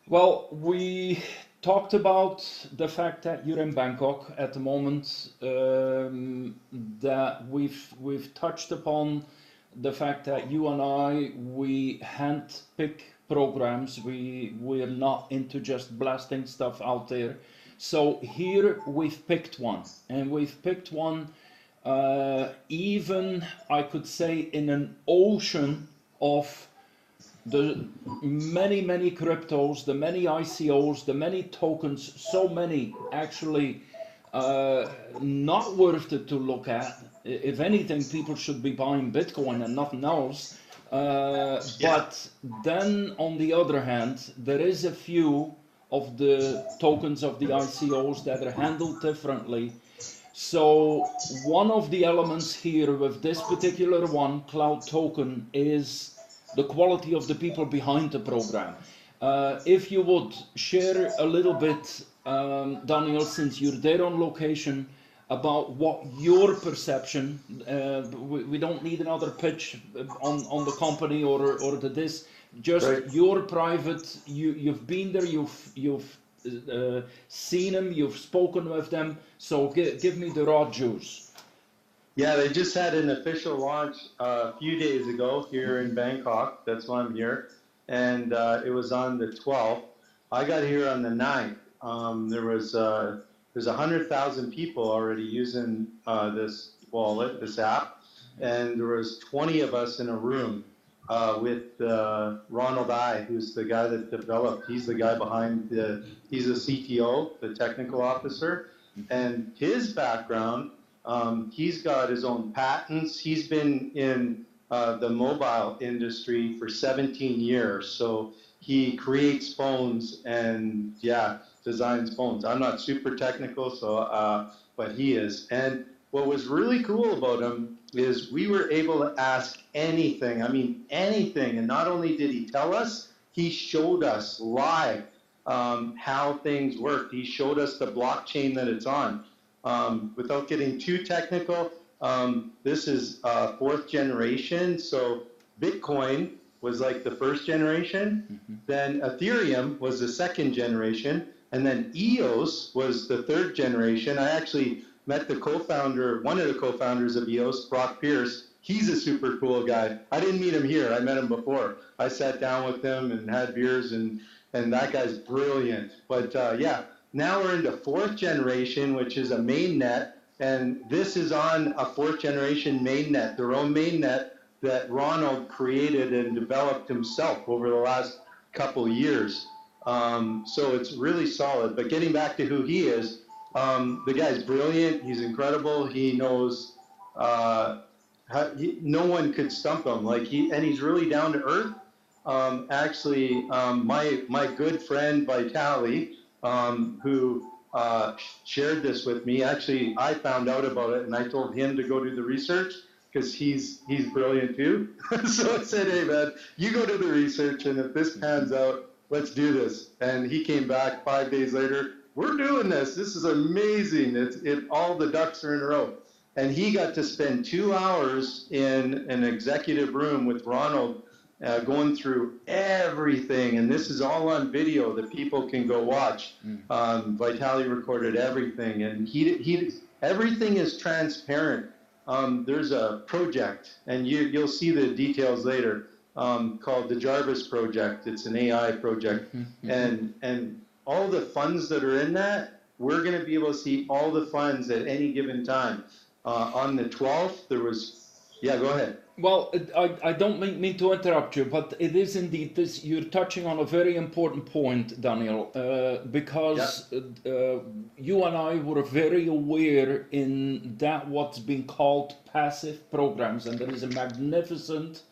Well, we talked about the fact that you're in Bangkok at the moment. That we've touched upon the fact that you and we hand pick programs. We're not into just blasting stuff out there. So here we've picked one, and we've picked one. Even I could say in an ocean of the many cryptos, the many ICOs, the many tokens, so many actually not worth it to look at. If anything, people should be buying Bitcoin and nothing else. Yeah. But then on the other hand, there is a few of the tokens of the ICOs that are handled differently. So one of the elements here with this particular one, CloudToken, is the quality of the people behind the program. If you would share a little bit, Daniel, since you're there on location, about what your perception, we don't need another pitch on the company or the this, just Right. your private, you've been there, you've seen them, you've spoken with them, so give me the raw juice. Yeah, they just had an official launch a few days ago here in Bangkok. That's why I'm here. And it was on the 12th. I got here on the 9th. There's 100,000 people already using this wallet, this app, and there was 20 of us in a room with Ronald I, who's the guy that developed. He's the guy behind he's the CTO, the technical officer, and his background. He's got his own patents. He's been in the mobile industry for 17 years. So he creates phones and yeah, designs phones. I'm not super technical, so but he is. And what was really cool about him is we were able to ask anything. I mean, anything. And not only did he tell us, he showed us live how things worked. He showed us the blockchain that it's on. Without getting too technical, this is fourth generation. So Bitcoin was like the first generation, then Ethereum was the second generation, and then EOS was the third generation. I actually met the co-founder, one of the co-founders of EOS, Brock Pierce. He's a super cool guy. I didn't meet him here. I met him before. I sat down with him and had beers, and that guy's brilliant. But yeah, now we're into fourth generation, which is a mainnet, and this is on a fourth generation mainnet, their own mainnet that Ronald created and developed himself over the last couple years. So it's really solid. But getting back to who he is, the guy's brilliant. He's incredible. He knows no one could stump him. And he's really down to earth. Actually, my good friend Vitali, who shared this with me. Actually, I found out about it, and I told him to go do the research because he's brilliant too. So I said, "Hey man, you go do the research, and if this pans out, let's do this." And he came back 5 days later. We're doing this. This is amazing. All the ducks are in a row. And he got to spend 2 hours in an executive room with Ronald going through everything, and this is all on video that people can go watch. Vitali recorded everything, and everything is transparent. There's a project, and you'll see the details later, called the Jarvis Project. It's an AI project, and all the funds that are in that, we're going to be able to see all the funds at any given time. On the 12th, there was, yeah, go ahead. Well, I don't mean to interrupt you, but it is indeed this. You're touching on a very important point, Daniel, because you and I were very aware in that what's been called passive programs, and there is a magnificent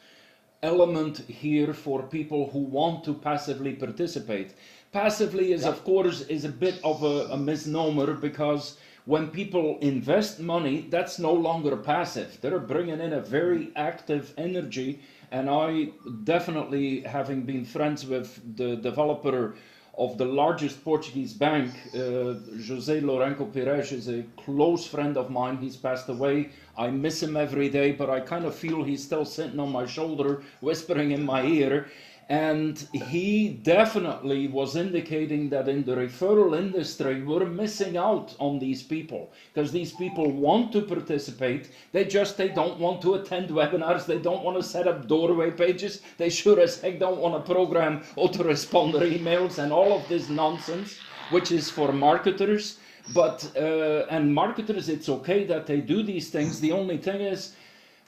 element here for people who want to passively participate. Passively is, of course, is a bit of a misnomer, because when people invest money, that's no longer passive. They're bringing in a very active energy. And I definitely, having been friends with the developer of the largest Portuguese bank, José Lourenço Pires, is a close friend of mine. He's passed away. I miss him every day, but I kind of feel he's still sitting on my shoulder, whispering in my ear. And he definitely was indicating that in the referral industry, we're missing out on these people because these people want to participate. They don't want to attend webinars. They don't want to set up doorway pages. They sure as heck don't want to program autoresponder emails and all of this nonsense, which is for marketers. But, and marketers, it's okay that they do these things. The only thing is,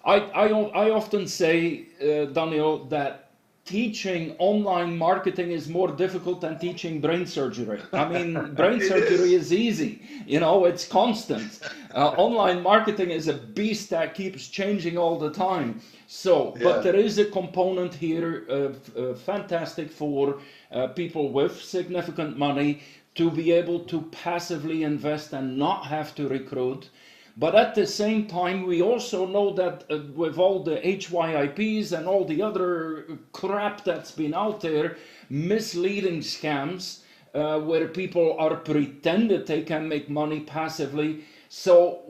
I often say, Daniel, that teaching online marketing is more difficult than teaching brain surgery. I mean, brain surgery is easy, you know, it's constant. Online marketing is a beast that keeps changing all the time. So, but there is a component here, fantastic for people with significant money to be able to passively invest and not have to recruit. But at the same time, we also know that with all the HYIPs and all the other crap that's been out there, misleading scams, where people are pretended they can make money passively. So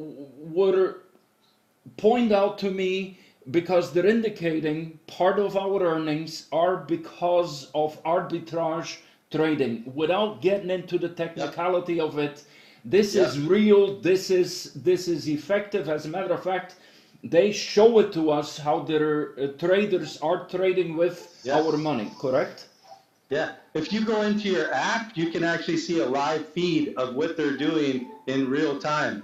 point out to me, because they're indicating part of our earnings are because of arbitrage trading. Without getting into the technicality of it, this is real, this is effective. As a matter of fact, they show it to us how their traders are trading with our money, correct? Yeah, if you go into your app, you can actually see a live feed of what they're doing in real time.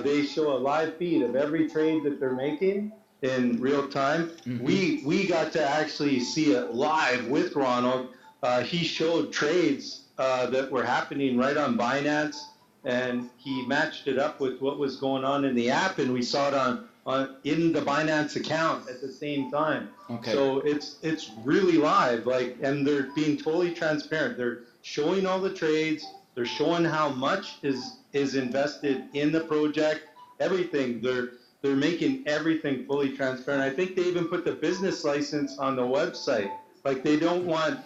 They show a live feed of every trade that they're making in real time. We got to actually see it live with Ronald. He showed trades that were happening right on Binance, and he matched it up with what was going on in the app, and we saw it in the Binance account at the same time. Okay. So it's really live, like, and they're being totally transparent. They're showing all the trades. They're showing how much is invested in the project. Everything. They're making everything fully transparent. I think they even put the business license on the website. Like, they don't want.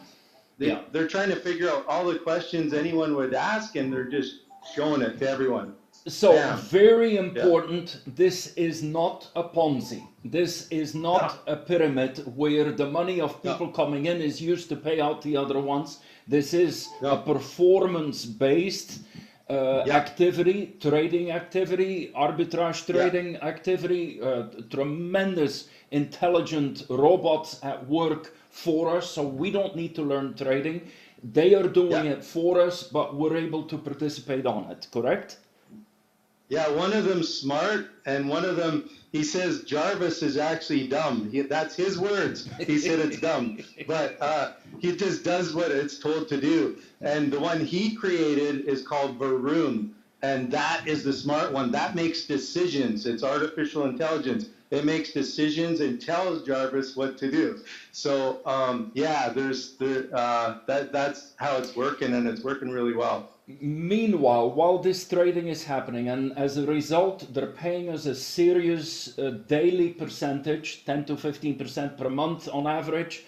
They're trying to figure out all the questions anyone would ask, and they're just showing it to everyone. So, very important, this is not a Ponzi. This is not a pyramid where the money of people coming in is used to pay out the other ones. This is a performance-based activity, trading activity, arbitrage trading activity, tremendous intelligent robots at work for us, so we don't need to learn trading. They are doing it for us, but we're able to participate on it, correct? Yeah, one of them's smart, and one of them, he says Jarvis is actually dumb. That's his words. He said it's dumb, but he just does what it's told to do. And the one he created is called Varun, and that is the smart one. That makes decisions. It's artificial intelligence. It makes decisions and tells Jarvis what to do. So that's how it's working, and it's working really well. Meanwhile, while this trading is happening, and as a result, they're paying us a serious daily percentage, 10 to 15% per month on average.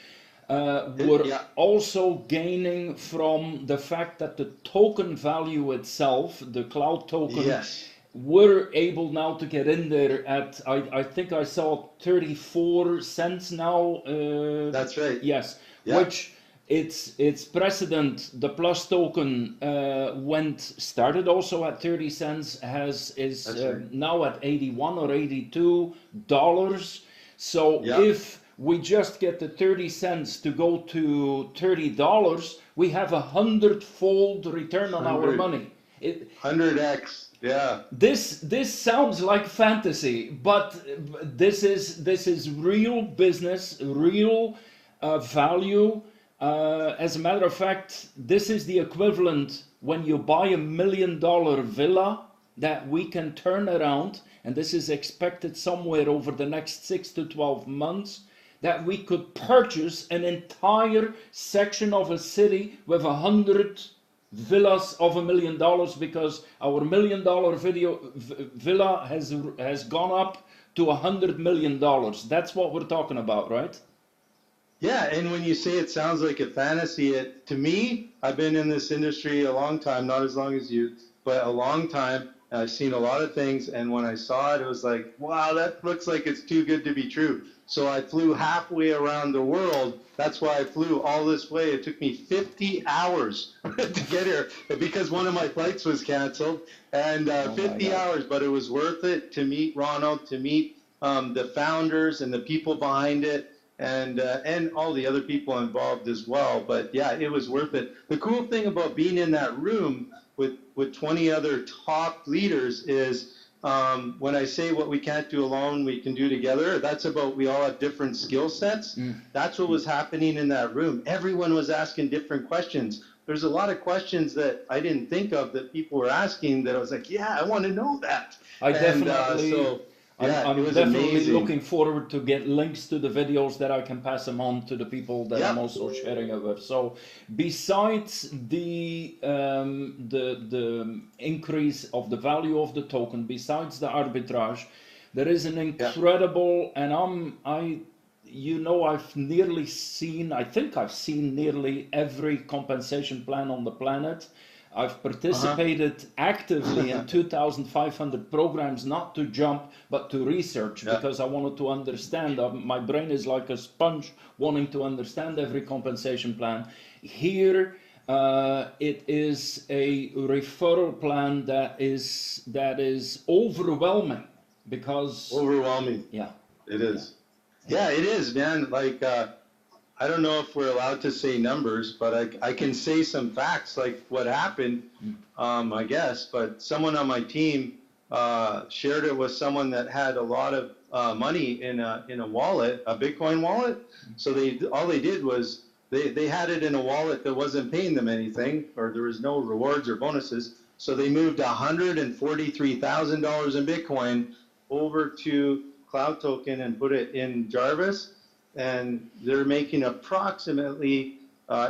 We're also gaining from the fact that the token value itself, the cloud token, we're able now to get in there at, I think I saw 34 cents now. That's right. Yes, which its precedent, the plustoken started also at 30 cents, is now at 81 or 82 dollars. So if we just get the 30 cents to go to $30, we have 100-fold return on our money. 100x. Yeah. This sounds like fantasy, but this is real business, real value. As a matter of fact, this is the equivalent when you buy $1 million villa that we can turn around, and this is expected somewhere over the next 6 to 12 months, that we could purchase an entire section of a city with 100 villas of $1 million, because our $1 million villa has gone up to $100 million. That's what we're talking about, right? Yeah, and when you say it sounds like a fantasy, to me, I've been in this industry a long time, not as long as you, but a long time. I've seen a lot of things, and when I saw it, it was like, wow, that looks like it's too good to be true. So I flew halfway around the world. That's why I flew all this way. It took me 50 hours to get here because one of my flights was canceled, and 50 hours, but it was worth it to meet Ronald, to meet the founders and the people behind it, and all the other people involved as well. But yeah, it was worth it. The cool thing about being in that room with 20 other top leaders is when I say what we can't do alone, we can do together, that's about we all have different skill sets. That's what was happening in that room. Everyone was asking different questions. There's a lot of questions that I didn't think of that people were asking that I was like, yeah, I want to know that. I definitely, yeah, I'm it was definitely amazing. looking forward to get links to the videos that I can pass them on to the people that Yep. I'm also sharing it with. So besides the increase of the value of the token, besides the arbitrage, there is an incredible, and I've nearly seen, I think I've seen nearly every compensation plan on the planet. I've participated actively in 2,500 programs, not to jump, but to research, because I wanted to understand. My brain is like a sponge, wanting to understand every compensation plan. Here, it is a referral plan that is overwhelming, because... Overwhelming. Yeah. It is. Yeah, it is, man. Like, I don't know if we're allowed to say numbers, but I can say some facts, like what happened, I guess. But someone on my team shared it with someone that had a lot of money in a wallet, a Bitcoin wallet. So all they did was they had it in a wallet that wasn't paying them anything, or there was no rewards or bonuses. So they moved $143,000 in Bitcoin over to CloudToken and put it in Jarvis. And they're making approximately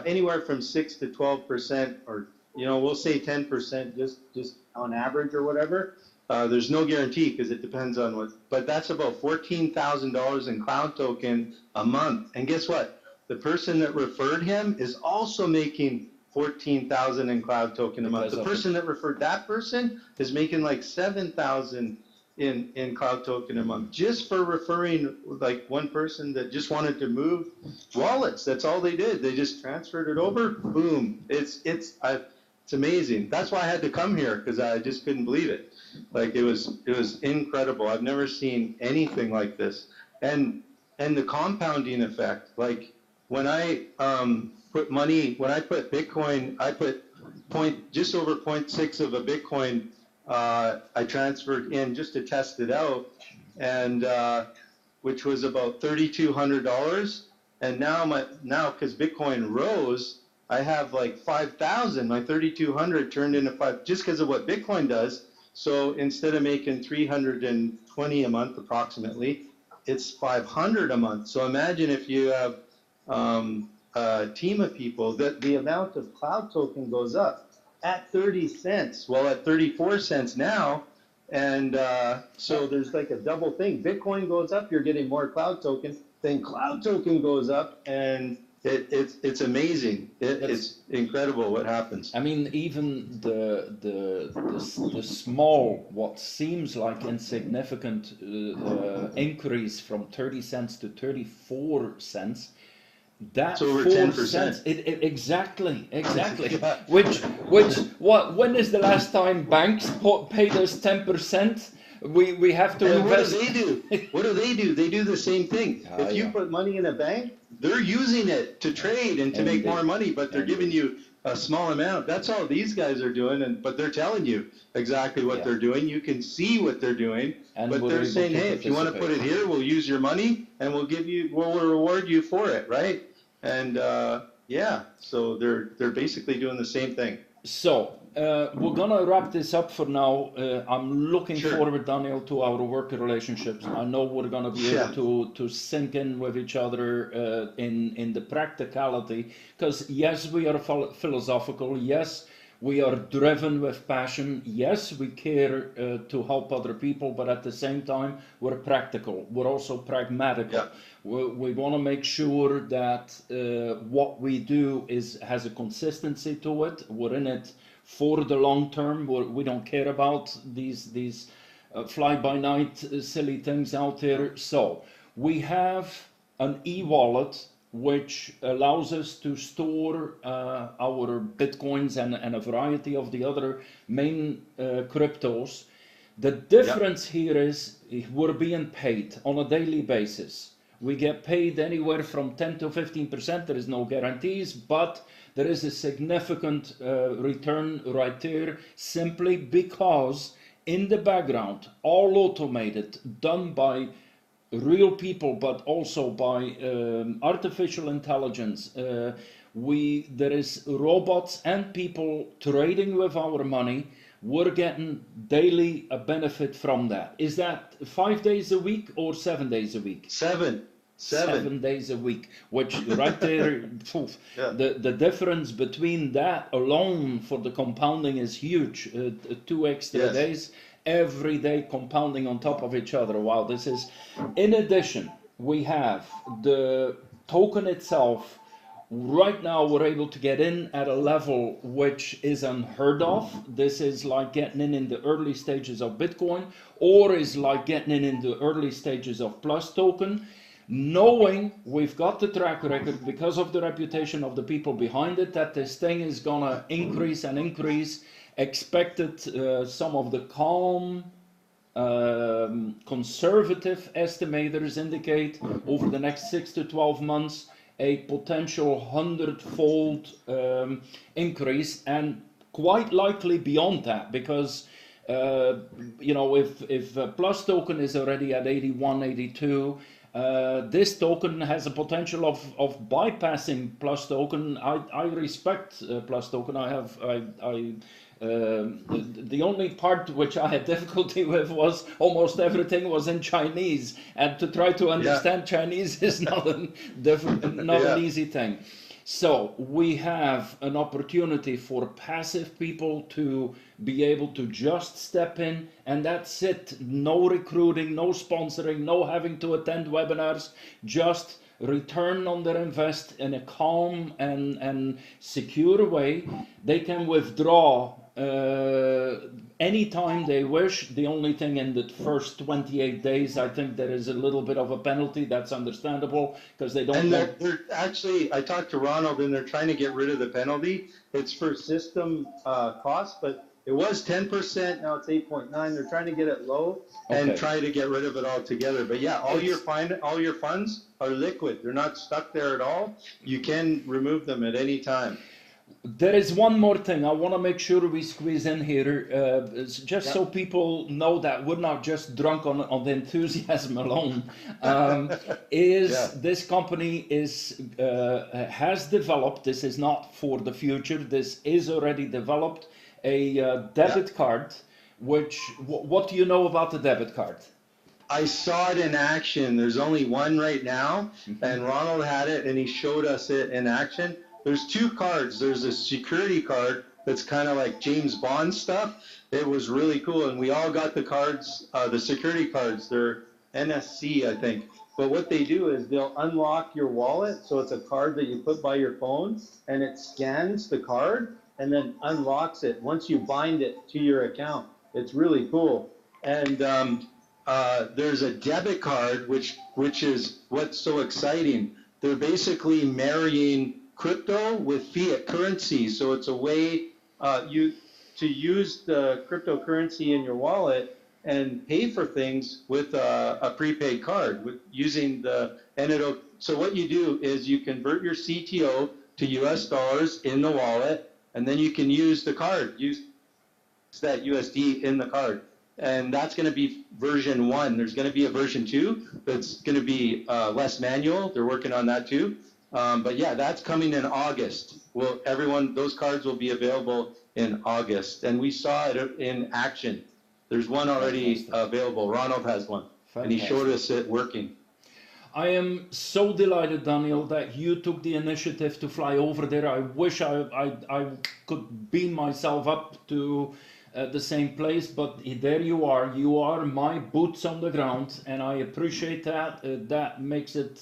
anywhere from 6 to 12%, or we'll say 10%, just on average or whatever. There's no guarantee because it depends on what, but that's about $14,000 in CloudToken a month. And guess what? The person that referred him is also making $14,000 in CloudToken a month. The person that referred that person is making like $7,000 in CloudToken a month, just for referring like one person that just wanted to move wallets. That's all they did. They just transferred it over. Boom. It's amazing. That's why I had to come here, because I just couldn't believe it. Like it was incredible. I've never seen anything like this. And the compounding effect. Like when I put Bitcoin, I put just over 0.6 of a Bitcoin. I transferred in just to test it out, and which was about $3,200. And now because Bitcoin rose, I have like 5,000. My 3,200 turned into 5 just because of what Bitcoin does. So instead of making 320 a month approximately, it's 500 a month. So imagine if you have a team of people, that the amount of CloudToken goes up at 30 cents, well, at 34 cents now, and so there's like a double thing. Bitcoin goes up, you're getting more CloudToken, then CloudToken goes up, and it's amazing. It's incredible what happens. I mean, even the small, what seems like insignificant increase from 30 cents to 34 cents, that's over 10%. Exactly. Yeah. When is the last time banks paid us 10%? We have to invest. What do they do? They do the same thing. If you put money in a bank, they're using it to trade and to make more money, but they're giving you a small amount. That's all these guys are doing, but they're telling you exactly what they're doing. You can see what they're doing, but they're saying, hey, if you want to put it here, we'll use your money and we'll reward you for it, right? And so they're basically doing the same thing. So we're gonna wrap this up for now. I'm looking forward, Daniel, to our work relationships. I know we're gonna be able to sink in with each other in the practicality, because yes, we are philosophical. Yes, we are driven with passion. Yes, we care to help other people, but at the same time, we're practical. We're also pragmatical. We want to make sure that what we do has a consistency to it. We're in it for the long term. We don't care about these fly-by-night silly things out there. So We have an e-wallet which allows us to store our bitcoins and a variety of the other main cryptos. The difference here is we're being paid on a daily basis. We get paid anywhere from 10 to 15%. There is no guarantees, but there is a significant return right there, simply because in the background, all automated, done by real people, but also by artificial intelligence. There is robots and people trading with our money. We're getting daily a benefit from that. Is that 5 days a week or 7 days a week? Seven. 7 days a week, which right there, Yeah. the difference between that alone for the compounding is huge. 2 extra Yes. days, every day compounding on top of each other. Wow, this is, in addition, we have the token itself. Right now we're able to get in at a level which is unheard of. This is like getting in the early stages of Bitcoin, or is like getting in the early stages of plustoken. Knowing we've got the track record because of the reputation of the people behind it, that this thing is gonna increase and increase. Expected some of the calm conservative estimators indicate over the next 6 to 12 months a potential 100-fold increase, and quite likely beyond that, because you know, if plustoken is already at 81, 82, this token has a potential of bypassing plustoken. I respect plustoken. The only part which I had difficulty with was almost everything was in Chinese, and to try to understand Chinese is not an easy thing. So we have an opportunity for passive people to be able to just step in, and that's it. No recruiting, no sponsoring, no having to attend webinars, just return on their invest in a calm and secure way. They can withdraw anytime they wish. The only thing, in the first 28 days, I think there is a little bit of a penalty. That's understandable, because they don't. And they're actually, I talked to Ronald, and they're trying to get rid of the penalty. It's for system cost, but it was 10%. Now it's 8.9. They're trying to get it low and try to get rid of it altogether. But yeah, all your funds are liquid. They're not stuck there at all. You can remove them at any time. There is one more thing I want to make sure we squeeze in here, so people know that we're not just drunk on the enthusiasm alone. This company has developed, this is not for the future, this is already developed, a debit card, which, what do you know about the debit card? I saw it in action. There's only one right now, and Ronald had it, and he showed us it in action. There's 2 cards. There's a security card that's kind of like James Bond stuff. It was really cool, and we all got the cards, the security cards. They're NSC, I think. But what they do is they'll unlock your wallet, so it's a card that you put by your phone, and it scans the card and then unlocks it once you bind it to your account. It's really cool. And there's a debit card, which is what's so exciting. They're basically marrying crypto with fiat currency, so it's a way to use the cryptocurrency in your wallet and pay for things with a prepaid card using the so what you do is you convert your CTO to US dollars in the wallet, and then you can use the card, use that USD in the card. And that's going to be version 1. There's going to be a version 2 that's going to be less manual. They're working on that too. But yeah, that's coming in August. Well, those cards will be available in August, and we saw it in action. There's one already available. Ronald has one, and he showed us it working. I am so delighted, Daniel, that you took the initiative to fly over there. I wish I could beam myself up to the same place, but there you are. You are my boots on the ground, and I appreciate that. That makes it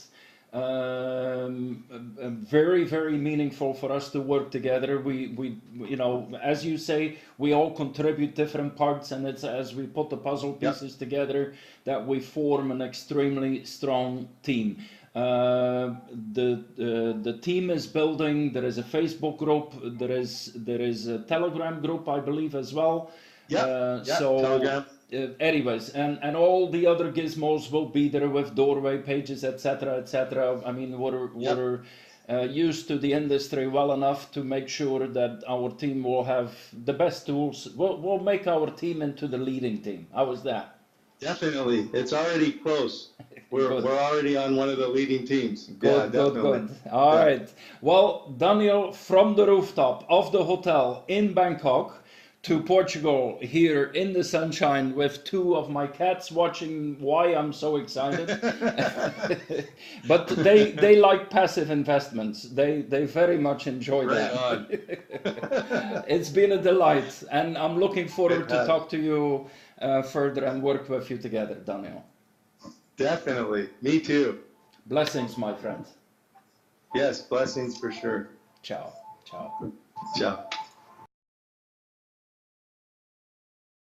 Very, very meaningful for us to work together. We, you know, as you say, we all contribute different parts, and it's as we put the puzzle pieces together that we form an extremely strong team. The team is building. There is a Facebook group. There is a Telegram group, I believe, as well. So Telegram. Anyways, and all the other gizmos will be there with doorway pages, etc., etc. I mean, we're used to the industry well enough to make sure that our team will have the best tools. We'll make our team into the leading team. How was that? Definitely, it's already close. We're already on one of the leading teams. Good, good. All right. Well, Daniel, from the rooftop of the hotel in Bangkok to Portugal, here in the sunshine with two of my cats watching why I'm so excited. But they like passive investments. They very much enjoy that. It's been a delight, and I'm looking forward to talk to you further and work with you together, Daniel. Definitely. Me too. Blessings, my friend. Yes, blessings for sure. Ciao. Ciao. Ciao.